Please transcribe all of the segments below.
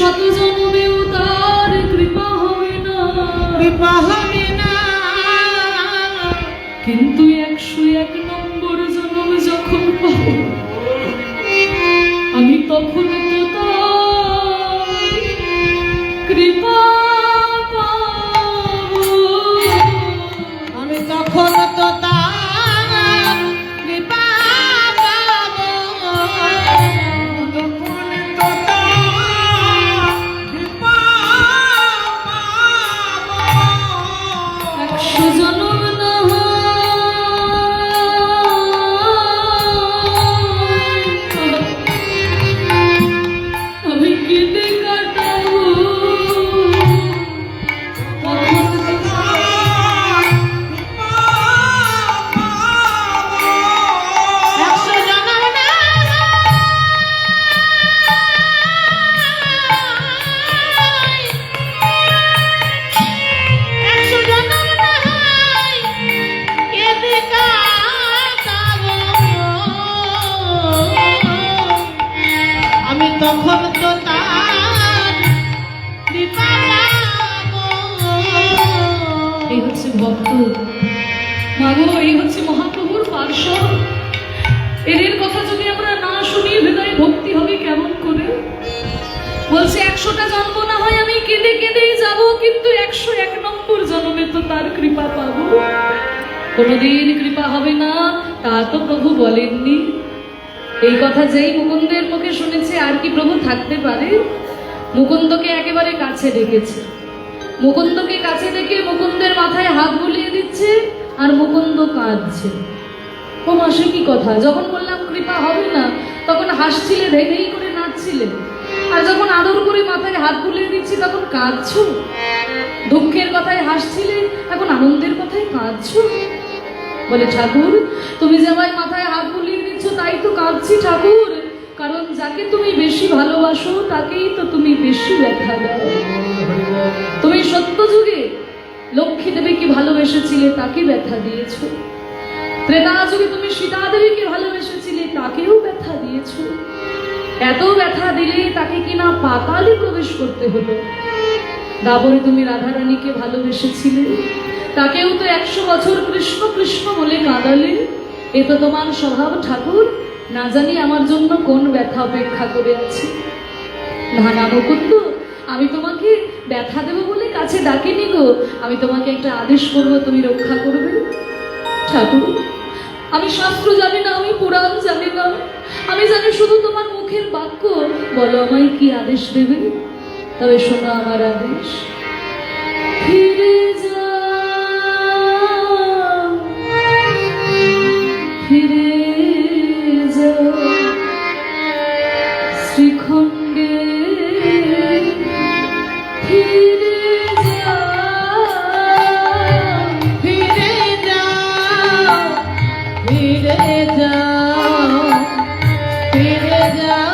শত জন্মেও তার কৃপা হবে না, কৃপা হবে না। কিন্তু 101 নম্বর জন্ম যখন পাবো আমি তখন তো তার কৃপা পাবো। আমি তখন তো তার কৃপা পাবো। তখন তো তার কৃপা পাবো। 100 জন্ম না আমি কেঁদে কাটাবো, তখন তো তার 100 জন্ম না আমি তখন তো তার কৃপা পাবো। এই হচ্ছে ভক্ত মাগো, এই হচ্ছে মহাপ্রভুর পার্শ্বদ। এদের কথা যদি আমরা না শুনি হৃদয়ে ভক্তি হবে কেমন করে? বলছে 100টা জন্ম না হয় আমি কেঁদে কেঁদেই যাব, কিন্তু 101 নম্বর জন্মে তো তার কৃপা পাবো। কোনোদিন কৃপা হবে না তা তো প্রভু বলেননি। এই কথা যেই মুকুন্দের মুখে শুনেছে আর কি প্রভু থাকতে পারে? মুকুন্দকে একেবারে কাছে ডেকেছে, মুকুন্দকে কাছে ডেকে মুকুন্দের মাথায় হাত বুলিয়ে দিচ্ছে আর মুকুন্দ কাঁদছে। ও মাসে কি কথা, যখন বললাম কৃপা হবে না তখন হাসছিলে, ধেই করে নাচছিলে, আর যখন আদর করে মাথায় হাত বুলিয়ে দিচ্ছি তখন কাঁদছো। দুঃখের কথায় হাসছিলে, এখন আনন্দের কথায় কাঁদছো। বলে ঠাকুর তুমি যে আমায় মাথায় হাত বুলিয়ে দিচ্ছ তাই তো কাঁদছি ঠাকুর, কারণ যাকে তুমি বেশি ভালোবাসো তাকেই তো তুমি বেশি ব্যথা দাও। তুমি সত্য যুগে লক্ষ্মী দেবীকে ভালোবেসেছিলে, তাকে ব্যথা দিয়েছ। ত্রেতা যুগে তুমি সীতা দেবীকে ভালোবেসেছিলে, তাকেও ব্যথা দিয়েছ। এত ব্যথা দিলে তাকে কিনা পাতালে প্রবেশ করতে হলো। দাবরে তুমি রাধারানীকে ভালোবেসেছিলে, তাকেও তো 100 বছর কৃষ্ণ কৃষ্ণ বলে কাঁদালে। এ তো তোমার স্বভাব ঠাকুর, না জানি আমার জন্য কোন ব্যথা অপেক্ষা করে আছে। না না মুকুন্দ, আমি তোমাকে ব্যথা দেবো বলে কাছে ডাকিনি গো, আমি তোমাকে একটা আদেশ করবো, তুমি রক্ষা করবে। ঠাকুর আমি শাস্ত্র জানি না, আমি পুরাণ জানি না, আমি জানি শুধু তোমার মুখের বাক্য, বলো আমায় কি আদেশ দেবে। তবে শোনো আমার আদেশ, ফিরে যাও, ফিরে যাও শ্রীখণ্ডে, ফিরে যাও, ফিরে যাও, ফিরে যাও, ফিরে যাও,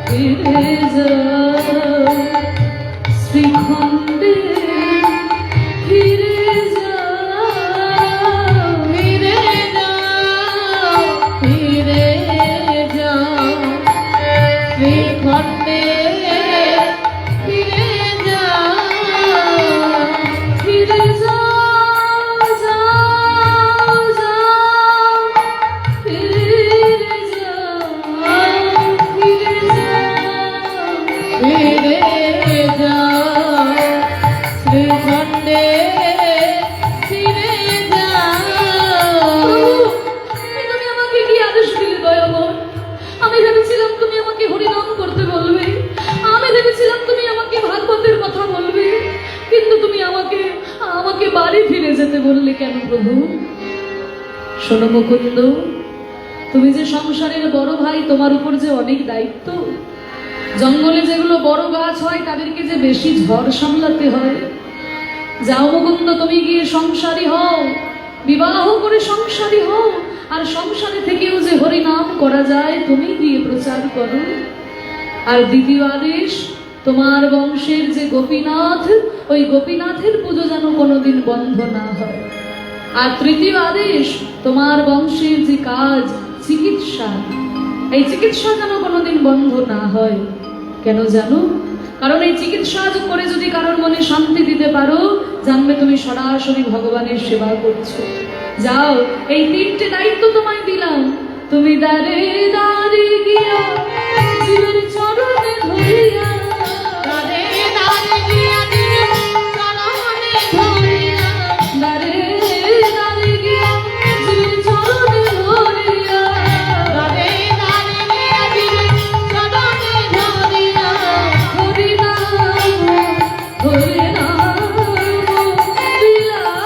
ফিরে যাও শ্রীখণ্ডে, ফিরে যাও, ফিরে যাও, ফিরে যাও শ্রীখণ্ডে, ফিরে যাও, ফিরে যাও, যাও, যাও, ফিরে যাও, ফিরে যাও, ফিরে যাও শ্রীখণ্ডে, ফিরে যাও। তুমি আমাকে কি আদেশ দিলে দয়াময়? আমি ভেবেছিলাম তুমি আমাকে হরিনাম করতে বলবে, আমি ভেবেছিলাম তুমি আমাকে ভাগবতের কথা বলবে, কিন্তু তুমি আমাকে আমাকে বাড়ি ফিরে যেতে বললে কেন প্রভু? শোনো মুকুন্দ, তুমি যে সংসারের বড় ভাই, তোমার উপর যে অনেক দায়িত্ব। জঙ্গলে যেগুলো বড় গাছ হয় তাদেরকে যে বেশি ঝড় সামলাতে হয়। যাও মুকুন্দ, তুমি গিয়ে সংসারী হও, বিবাহ করে সংসারী হও, আর সংসারে থেকেও যে হরিনাম করা যায় তুমি গিয়ে প্রচার করো। আর দ্বিতীয় আদেশ, তোমার বংশের যে গোপীনাথ, ওই গোপীনাথের পুজো যেন কোনোদিন বন্ধ না হয়। আর তৃতীয় আদেশ, তোমার বংশের যে কাজ চিকিৎসা, এই চিকিৎসা যেন কোনোদিন বন্ধ না হয়। কেন জানো? কারণ এই চিকিৎসা করে যদি কারোর মনে শান্তি দিতে পারো, জানবে তুমি সরাসরি ভগবানের সেবা করছো। যাও, এই তিনটে দায়িত্ব তোমায় দিলাম। তুমি দাঁড়ে দাঁড়ে গিয়া জীবের চরণে ধরিয়া, দাঁড়ে দাঁড়ে গিয়া জীবের চরণে ধরিয়া, দাঁড়ে দাঁড়ে গিয়া জীবের চরণে ধরিয়া, দাঁড়ে দাঁড়ে গিয়া জীবের চরণে ধরিয়া, হরি নাম হরি নাম বিলাস।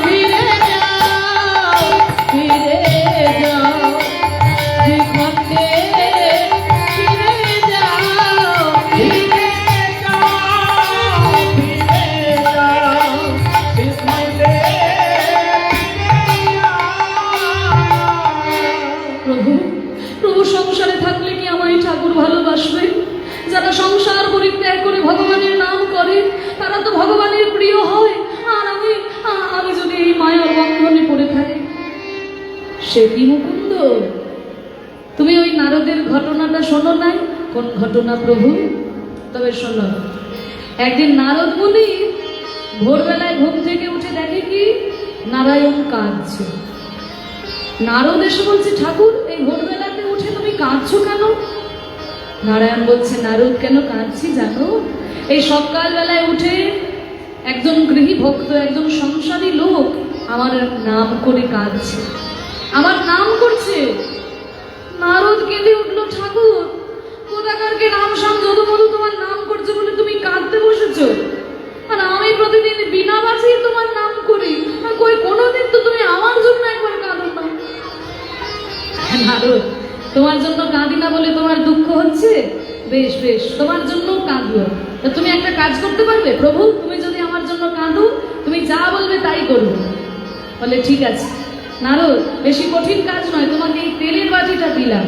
ফিরে যাও, ফিরে যাও, শ্রীখণ্ডে ফিরে যাও, ফিরে যাও, ফিরে যাও, শ্রীখণ্ডে ফিরে যাও। প্রভু, প্রভু সংসারে থাকলে কি আমায় ঠাকুর ভালোবাসবে? যারা সংসার পরিত্যাগ করে ভগবানের নাম করে তারা তো ভগবানের প্রিয় হয়। আর আমি যদি এই মায়ার বন্ধনে পড়ে থাকি, সে কি মুকুন্দ? তুমি ওই নারদের ঘটনাটা শোনো নাই? কোন ঘটনা প্রভু? তবে শোনো। একদিন নারদ মুনি ভোরবেলায় ঘুম থেকে উঠে দেখে কি নারায়ণ কাঁদছে। নারদ এসে বলছে, ঠাকুর এই ভোরবেলাতে উঠে তুমি কাঁদছো কেন? নারায়ণ বলছে, নারদ কেন কাঁদছি জানো? এই সকালবেলায় উঠে একজন গৃহী ভক্ত, একজন সংসারী লোক আমার নাম করে কাঁদছে, আমার নাম করছে। নারদ কেঁদে উঠলো, ঠাকুর কোথাকারকে নাম সাম যদু মধু তোমার নাম করছে বলে তুমি কাঁদতে বসেছো? আর আমি প্রতিদিন বিনা বাঁচিয়ে তোমার নাম করি, আর কই কোনোদিন তো তুমি আমার জন্য একবার কাঁদো না। নারদ, তোমার জন্য কাঁদি না বলে তোমার দুঃখ হচ্ছে? বেশ বেশ, তোমার জন্য কাঁদবো। তা তুমি একটা কাজ করতে পারবে? প্রভু, তুমি যদি আমার জন্য কাঁদো, তুমি যা বলবে তাই করবো। বলে ঠিক আছে নারদ, বেশি কঠিন কাজ নয়, তোমাকে এই তেলের বাটিটা দিলাম।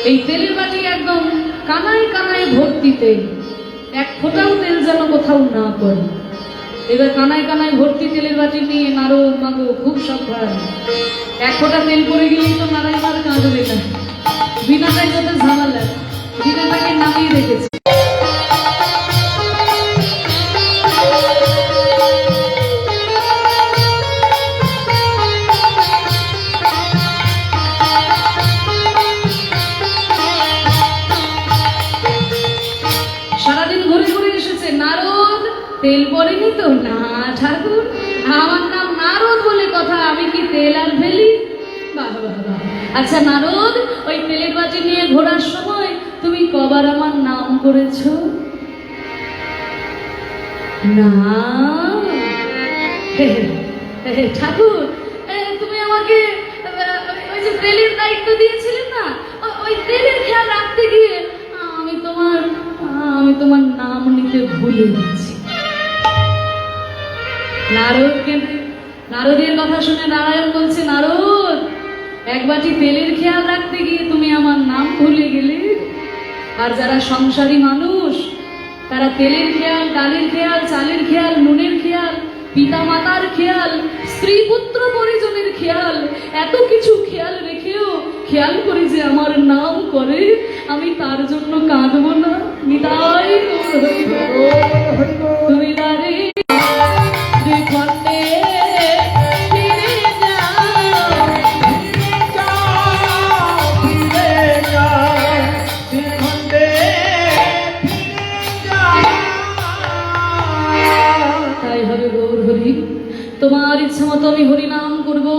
এই তেলের বাটি একদম কানায় কানায় ভর্তি তেল, এক ফোঁটাও তেল যেন কোথাও না পড়ে। এবার কানায় কানায় ভর্তি তেলের বাটি নিয়ে নারদ মাগো খুব সাবধান, এক ফোঁটা তেল পড়ে গেলেই তো নারায়ণ আর কাঁদবে না। বিনাটাই যত ঝামেলা, বিনাটাকে নামিয়ে রেখেছে। সারাদিন ঘুরে ঘুরে এসেছে, নারদ তেল পড়েনি তো? না ঠাকুর, আমার নাম নারদ বলে কথা, আমি কি তেল আর ফেলি? বাহ বাহ বাহ। আচ্ছা নারদ, ওই তেলের বাটি নিয়ে ঘোরার সময় তুমি কবার আমার নাম করেছো? না। হে হে হে, ঠাকুর তুমি আমাকে ওই যে তেলের দায়িত্ব দিয়েছিলেন না, ওই তেলের খেয়াল রাখতে গিয়ে আমি তোমার নাম নিতে ভুলে গেছি। নারদের কথা শুনে নারায়ণ বলছে, নারদ এক বাটি তেলের খেয়াল রাখতে গিয়ে তুমি আমার নাম ভুলে গেলে। আর যারা সংসারী মানুষ তারা তেলের খেয়াল, ডালের খেয়াল, চালের খেয়াল, নুনের খেয়াল, পিতা মাতার খেয়াল, স্ত্রী পুত্র পরিজনের খেয়াল, এত কিছু খেয়াল রেখেও খেয়াল করে যে আমার নাম করে, আমি তার জন্য কাঁদবো না? নিতাই তুমি দাঁড়ে শ্রীখণ্ডে ফিরে যাও, ফিরে যাও, ফিরে যাও, শ্রীখণ্ডে ফিরে যাও। তাই হবে গৌর হরি, তোমার ইচ্ছা মতো আমি হরি নাম করবো,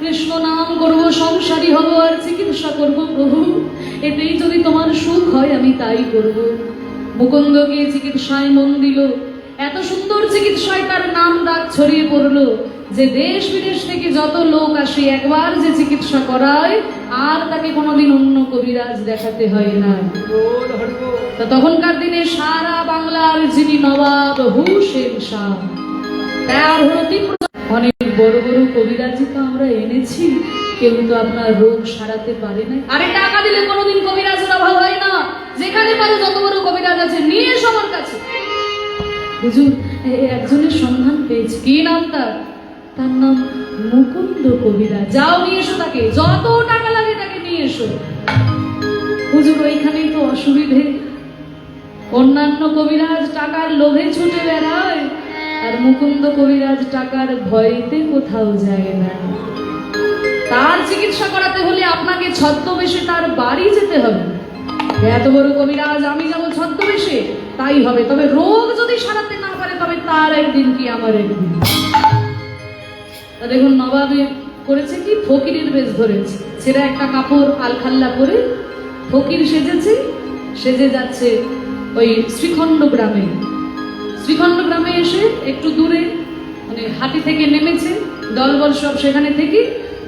কৃষ্ণ নাম করবো, সংসারী হব আর চিকিৎসা করবো। প্রভু, এতেই যদি তোমার সুখ হয় আমি তাই করব। মুকুন্দকে চিকিৎসায় মন দিল, এত সুন্দর চিকিৎসায় তার নাম ডাক ছড়িয়ে পড়লো যে দেশ বিদেশ থেকে যত লোক আসে একবার যে চিকিৎসা করায় আর তাকে কোনোদিন অন্য কবিরাজ দেখাতে হয় না। তা তখনকার দিনে সারা বাংলার যিনি নবাব হুসেন শাহ, তার হলো অনেক বড় বড় কবিরাজি তো আমরা এনেছি, কেউ তো আপনার রোগ সারাতে পারে না। আরে টাকা দিলে কোনোদিন কবিরাজের অভাব হয় না, যেখানে পারে যত বড় কবিরাজ আছে নিয়ে এসো আমার কাছে। হুজুর একজনের সন্ধান পেয়েছি। কি নাম তার? তার নাম মুকুন্দ কবিরাজ। যাও নিয়ে এসো তাকে, যত টাকা লাগে তাকে নিয়ে এসো। হুজুর ওইখানেই তো অসুবিধে, অন্যান্য কবিরাজ টাকার লোভে ছুটে বেড়ায়, আর মুকুন্দ কবিরাজ টাকার ভয়তে কোথাও যায় না। তার চিকিৎসা করাতে হলে আপনাকে ছদ্মবেশে তার বাড়ি যেতে হবে। এত বড় কবিরাজ, আমি যাবো ছদ্মবেশে, তাই হবে। তবে রোগ যদি সারাতে না পারে, তবে তার একদিন কি আমার একদিন। তা দেখুন নবাবে করেছে কি, ফকিরের বেশ ধরেছে, ছেঁড়া একটা কাপড় আলখাল্লা করে ফকির সেজেছে, সেজে যাচ্ছে ওই শ্রীখণ্ড গ্রামে। শ্রীখণ্ড গ্রামে এসে একটু দূরে মানে হাতি থেকে নেমেছে, দলবল সব সেখানে থেকে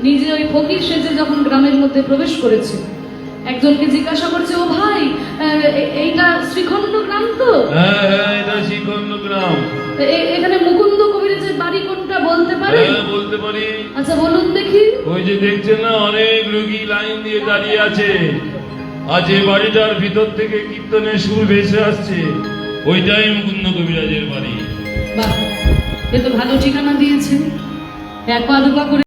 নিজে ওই ফকির সেজে যখন গ্রামের মধ্যে প্রবেশ করেছে, একজনকে জিজ্ঞাসা করছে, ও ভাই এইটা শ্রীখণ্ড গ্রাম তো? হ্যাঁ, এটা শ্রীখণ্ড গ্রাম। এখানে মুকুন্দ কবিরাজের বাড়ি কোনটা বলতে পারে? হ্যাঁ, বলতে পারি। আচ্ছা বলুন দেখি। ওই যে দেখছেন না, অনেক রোগী লাইন দিয়ে দাঁড়িয়ে আছে, আজ এই বাড়িটার ভিতর থেকে কীর্তনের সুর ভেসে আসছে, ওইটাই মুকুন্দ কবিরাজের বাড়ি। বাহ, এ তো ভালো ঠিকানা দিয়েছে। এক পা দুপা করে